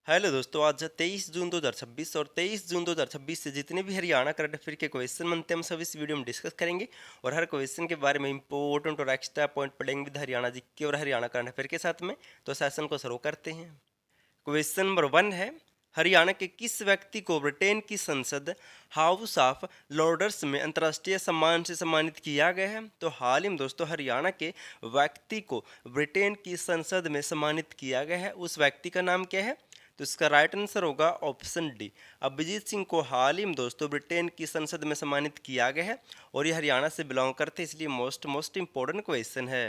Hello दोस्तों, आज है 23 जून 2026 और 23 जून 2026 से जितने भी हरियाणा करंट अफेयर के क्वेश्चन बनते हैं हम सब इस वीडियो में डिस्कस करेंगे। और हर क्वेश्चन के बारे में इंपॉर्टेंट और एक्स्ट्रा पॉइंट पढ़ेंगे विद हरियाणा जीके और हरियाणा करंट अफेयर के साथ में। तो सेशन को शुरू करते हैं। क्वेश्चन नंबर 1 है, हरियाणा के किस व्यक्ति को ब्रिटेन की संसद हाउस ऑफ लॉर्ड्स में अंतर्राष्ट्रीय सम्मान से सम्मानित किया गया है? तो हाल ही में दोस्तों हरियाणा के व्यक्ति को ब्रिटेन की संसद में सम्मानित किया गया है। उस व्यक्ति का नाम क्या है? तो इसका राइट आंसर होगा ऑप्शन डी, अभिजीत सिंह को हाल ही में दोस्तों ब्रिटेन की संसद में सम्मानित किया गया है। और ये हरियाणा से बिलोंग करते हैं, इसलिए मोस्ट इंपॉर्टेंट क्वेश्चन है।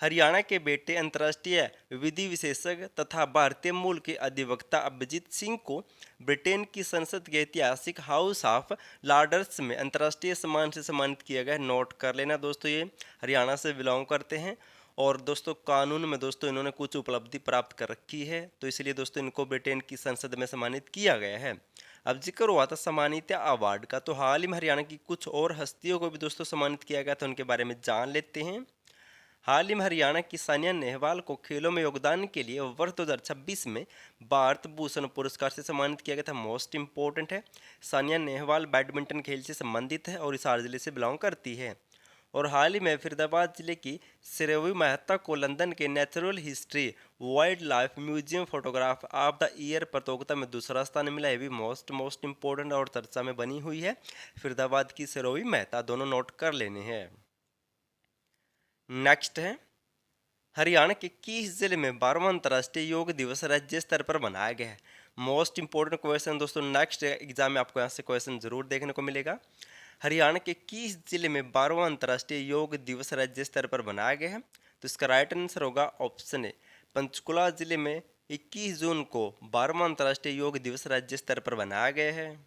हरियाणा के बेटे अंतर्राष्ट्रीय विधि विशेषज्ञ तथा भारतीय मूल के अधिवक्ता अभिजीत सिंह को ब्रिटेन की संसद के ऐतिहासिक हाउस ऑफ लॉर्ड्स में अंतर्राष्ट्रीय सम्मान से सम्मानित किया गया है। नोट कर लेना दोस्तों, ये हरियाणा से बिलोंग करते हैं। और दोस्तों कानून में दोस्तों इन्होंने कुछ उपलब्धि प्राप्त कर रखी है, तो इसलिए दोस्तों इनको ब्रिटेन की संसद में सम्मानित किया गया है। अब जिक्र हुआ था सम्मानित अवार्ड का, तो हाल ही में हरियाणा की कुछ और हस्तियों को भी दोस्तों सम्मानित किया गया था, उनके बारे में जान लेते हैं। हाल ही में हरियाणा की सानिया नेहवाल को खेलों में योगदान के लिए वर्ष 2026 में भारत भूषण पुरस्कार से सम्मानित किया गया था। मोस्ट इंपॉर्टेंट है, सानिया नेहवाल बैडमिंटन खेल से संबंधित है और हिसार जिले से बिलोंग करती है। और हाल ही में फरीदाबाद जिले की श्रेवी मेहता को लंदन के natural history wild life museum photograph of the year प्रतियोगिता में दूसरा स्थान मिला है। भी मोस्ट इंपॉर्टेंट और चर्चा में बनी हुई है। फरीदाबाद की श्रेवी मेहता, दोनों नोट कर लेने हैं। नेक्स्ट है, हरियाणा के किस जिले में 12वां अंतर्राष्ट्रीय योग दिवस राज्य स्तर पर मनाया गया है? मोस्ट इंपोर्टेंट क्वेश्चन दोस्तों, नेक्स्ट एग्जाम में आपको यहाँ से क्वेश्चन जरूर देखने को मिलेगा। हरियाणा के किस जिले में 12वां अंतर्राष्ट्रीय योग दिवस राज्य स्तर पर मनाया गया है? तो इसका राइट आंसर होगा ऑप्शन ए, पंचकुला जिले में 21 जून को 12वां अंतर्राष्ट्रीय योग दिवस राज्य स्तर पर मनाया गया है।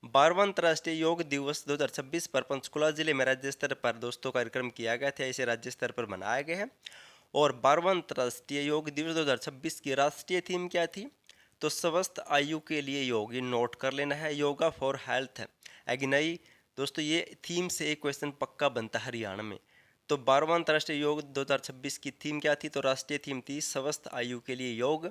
12वां अंतर्राष्ट्रीय योग दिवस 2026 पर पंचकुला जिले में राज्य स्तर पर दोस्तों कार्यक्रम किया गया था, इसे राज्य स्तर पर मनाया गया है। और 12वां अंतर्राष्ट्रीय योग दिवस 2026 की राष्ट्रीय थीम क्या थी? तो स्वस्थ आयु के लिए योग, ये नोट कर लेना है, योगा फॉर हेल्थ है। अग्नई दोस्तों, ये थीम से एक क्वेश्चन पक्का बनता है हरियाणा में। तो 12वां अंतर्राष्ट्रीय योग 2026 की थीम क्या थी? तो राष्ट्रीय थीम थी स्वस्थ आयु के लिए योग।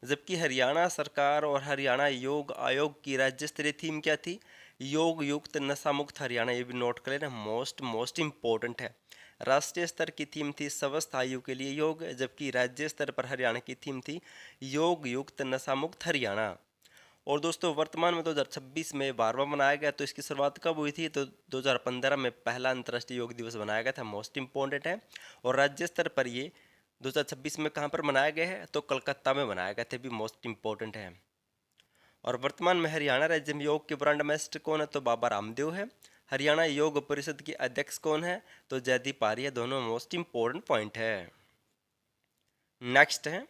जबकि हरियाणा सरकार और हरियाणा योग आयोग की राज्य स्तरीय थीम क्या थी? योग युक्त नशा मुक्त हरियाणा, ये भी नोट कर लेना, मोस्ट इंपॉर्टेंट है। राष्ट्रीय स्तर की थीम थी स्वस्थ आयु के लिए योग, जबकि राज्य स्तर पर हरियाणा की थीम थी योग युक्त नशा मुक्त हरियाणा। और दोस्तों वर्तमान में 2026 में 12वां मनाया गया, तो इसकी शुरुआत कब हुई थी? तो 2015 में पहला अंतर्राष्ट्रीय योग दिवस बनाया गया था, मोस्ट इंपॉर्टेंट है। और राज्य स्तर पर ये 2026 में कहाँ पर मनाया गया है? तो कलकत्ता में मनाया गया था, भी मोस्ट इंपॉर्टेंट है। और वर्तमान में हरियाणा राज्य में योग के ब्रांड एम्बेसडर कौन है? तो बाबा रामदेव है। हरियाणा योग परिषद के अध्यक्ष कौन है? तो जयदीप आर्य, दोनों मोस्ट इंपॉर्टेंट पॉइंट है। नेक्स्ट है,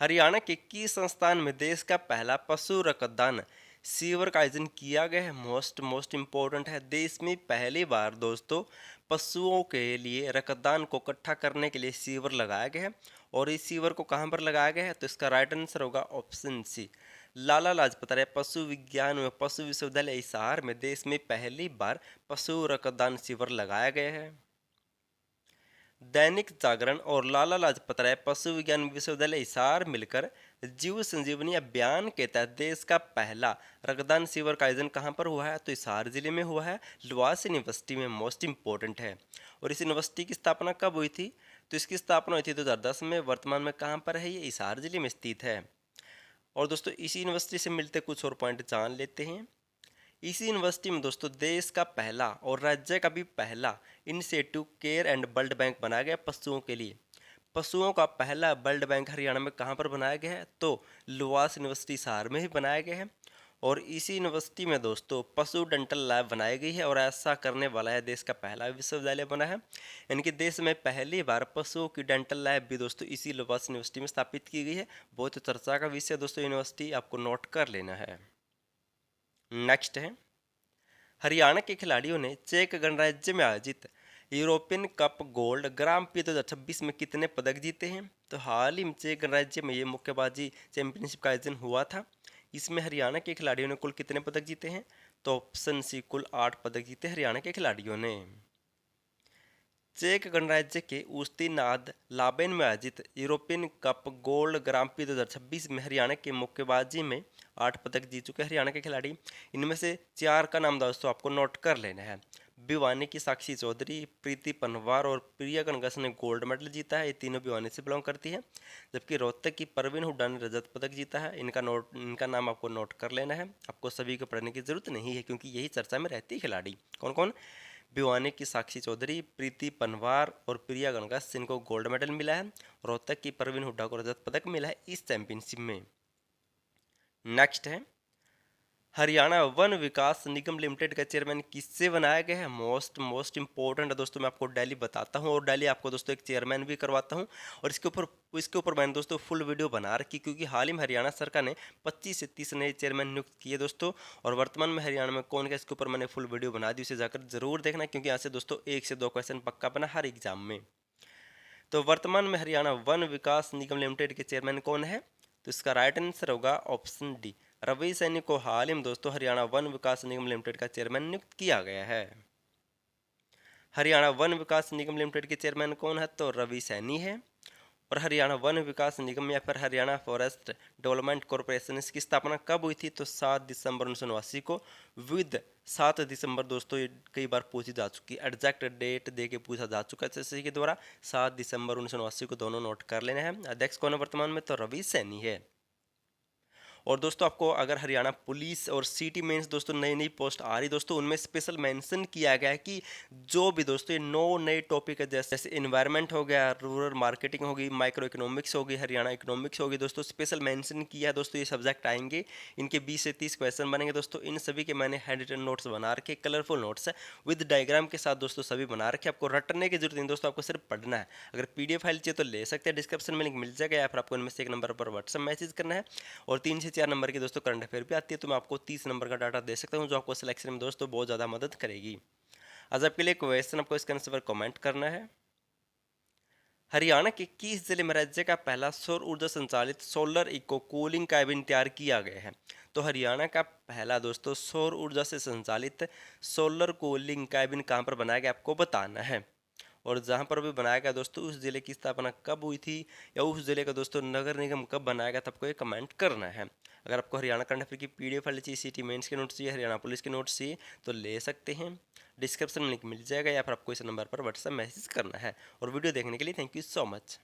हरियाणा के किस संस्थान में देश का पहला पशु रक्तदान शिविर का आयोजन किया गया है? मोस्ट इंपॉर्टेंट है, देश में पहली बार दोस्तों पशुओं के लिए रक्तदान को इकट्ठा करने के लिए शिविर लगाया गया है। और इस शिविर को कहाँ पर लगाया गया है? तो इसका राइट आंसर होगा ऑप्शन सी, लाला लाजपत राय पशु विज्ञान व पशु विश्वविद्यालय हिसार में देश में पहली बार पशु रक्तदान शिविर लगाया गया है। दैनिक जागरण और लाला लाजपत राय पशु विज्ञान विश्वविद्यालय हिसार मिलकर जीव संजीवनी अभियान के तहत देश का पहला रक्तदान शिविर का आयोजन कहाँ पर हुआ है? तो हिसार जिले में हुआ है, लुआस यूनिवर्सिटी में, मोस्ट इंपॉर्टेंट है। और इस यूनिवर्सिटी की स्थापना कब हुई थी? तो इसकी स्थापना हुई थी 2010 में। वर्तमान में कहाँ पर है? ये हिसार जिले में स्थित है। और दोस्तों इसी यूनिवर्सिटी से मिलते कुछ और पॉइंट जान लेते हैं। इसी यूनिवर्सिटी में दोस्तों देश का पहला और राज्य का भी पहला initiative care and blood bank बनाया गया पशुओं के लिए। पशुओं का पहला ब्लड बैंक हरियाणा में कहाँ पर बनाया गया है? तो लुआस यूनिवर्सिटी हिसार में ही बनाया गया है। और इसी यूनिवर्सिटी में दोस्तों पशु डेंटल लैब बनाई गई है, और ऐसा करने वाला है देश का पहला विश्वविद्यालय बना है। यानी कि देश में पहली बार पशुओं की डेंटल लैब भी दोस्तों इसी लुआस यूनिवर्सिटी में स्थापित की गई है। बहुत चर्चा का विषय दोस्तों यूनिवर्सिटी, आपको नोट कर लेना है। नेक्स्ट है, हरियाणा के खिलाड़ियों ने चेक गणराज्य में आयोजित यूरोपियन कप गोल्ड ग्रां प्री 2026 में कितने पदक जीते हैं? तो हाल ही में चेक गणराज्य में ये मुक्केबाजी चैंपियनशिप का आयोजन हुआ था। इसमें हरियाणा के खिलाड़ियों ने कुल कितने पदक जीते हैं? तो ऑप्शन सी, कुल 8 पदक जीते हरियाणा के खिलाड़ियों ने। चेक गणराज्य के उस्तिनाद लाबेन में आयोजित यूरोपियन कप गोल्ड ग्रां प्री 2026 में हरियाणा के मुक्केबाजी में 8 पदक जीत चुके हरियाणा के खिलाड़ी। इनमें से 4 का नाम दोस्तों आपको नोट कर लेना है। भिवानी की साक्षी चौधरी, प्रीति पनवार और प्रिया गणगस ने गोल्ड मेडल जीता है। ये तीनों भिवानी से बिलोंग करती है। जबकि रोहतक की परवीन हुड्डा ने रजत पदक जीता है। इनका नाम आपको नोट कर लेना है। आपको सभी को पढ़ने की जरूरत नहीं है क्योंकि यही चर्चा में रहती है खिलाड़ी। कौन कौन? भिवानी की साक्षी चौधरी, प्रीति पनवार और प्रिया गणगस, इनको गोल्ड मेडल मिला है। रोहतक की परवीन हुड्डा को रजत पदक मिला है इस चैंपियनशिप में। नेक्स्ट है, हरियाणा वन विकास निगम लिमिटेड का चेयरमैन किससे बनाया गया है? मोस्ट इंपॉर्टेंट है दोस्तों। मैं आपको डेली बताता हूं और डेली आपको दोस्तों एक चेयरमैन भी करवाता हूं। और इसके ऊपर मैंने दोस्तों फुल वीडियो बना रखी, क्योंकि हाल ही में हरियाणा सरकार ने 25 से 30 नए चेयरमैन नियुक्त किए दोस्तों। और वर्तमान में हरियाणा में कौन है, इसके ऊपर मैंने फुल वीडियो बना दी, उसे जाकर जरूर देखना, क्योंकि यहाँ से दोस्तों 1 से 2 क्वेश्चन पक्का बना हर एग्जाम में। तो वर्तमान में हरियाणा वन विकास निगम लिमिटेड के चेयरमैन कौन है? तो इसका राइट आंसर होगा ऑप्शन डी, रवि सैनी को हाल ही में दोस्तों हरियाणा वन विकास निगम लिमिटेड का चेयरमैन नियुक्त किया गया है। हरियाणा वन विकास निगम लिमिटेड के चेयरमैन कौन है? तो रवि सैनी है। और हरियाणा वन विकास निगम या फिर हरियाणा फॉरेस्ट डेवलपमेंट कॉरपोरेशन, इसकी स्थापना कब हुई थी? तो 7 दिसंबर 1989 को विद 7 दिसंबर दोस्तों, ये कई बार पूछी जा चुकी है, एग्जैक्ट डेट दे के पूछा जा चुका है एसएससी के द्वारा। 7 दिसंबर 1989 को दोनों नोट कर लेने हैं। अध्यक्ष कौन है वर्तमान में? तो रवि सैनी है। और दोस्तों आपको अगर हरियाणा पुलिस और सिटी मेंस दोस्तों नई नई पोस्ट आ रही दोस्तों, उनमें स्पेशल मेंशन किया गया है कि जो भी दोस्तों ये 9 नए टॉपिक है, जैसे इन्वायरमेंट हो गया, रूरल मार्केटिंग होगी, माइक्रो इकोनॉमिक्स होगी, हरियाणा इकोनॉमिक्स होगी दोस्तों, स्पेशल मेंशन किया है दोस्तों। ये सब्जेक्ट आएंगे, इनके 20 से 30 क्वेश्चन बनेंगे दोस्तों। इन सभी के मैंने हैंड रिटन नोट्स बना रखे, कलरफुल नोट्स है विद डायग्राम के साथ दोस्तों, सभी बना रखे। आपको रटने की जरूरत नहीं दोस्तों, आपको सिर्फ पढ़ना है। अगर पीडीएफ फाइल चाहिए तो ले सकते हैं, डिस्क्रिप्शन में लिंक मिल जाएगा, या फिर आपको इनमें से एक नंबर पर व्हाट्सएप मैसेज करना है। और 3 से 4 नंबर की दोस्तों करंट अफेयर भी आती है, तो मैं आपको 30 नंबर का डाटा दे सकता हूँ, जो आपको सिलेक्शन में दोस्तों बहुत ज़्यादा मदद करेगी। आज आपके लिए क्वेश्चन, आपको इसका आंसर कमेंट करना है। हरियाणा के किस जिले में राज्य का पहला सौर ऊर्जा संचालित सोलर इको कूलिंग कैबिन तैयार किया गया है? तो हरियाणा का पहला दोस्तों सौर ऊर्जा से संचालित सोलर कूलिंग कैबिन कहाँ पर बनाया गया, आपको बताना है। और जहाँ पर भी बनाया गया दोस्तों, उस जिले की स्थापना कब हुई थी, या उस जिले का दोस्तों नगर निगम कब बनाया गया था, आपको ये कमेंट करना है। अगर आपको हरियाणा करंट अफेयर की पीडीएफ फाइल चाहिए, सिटी मेंस के नोट्स चाहिए, हरियाणा पुलिस के नोट्स चाहिए, तो ले सकते हैं। डिस्क्रिप्शन में लिंक मिल जाएगा, या फिर आपको इस नंबर पर व्हाट्सएप मैसेज करना है। और वीडियो देखने के लिए थैंक यू सो मच।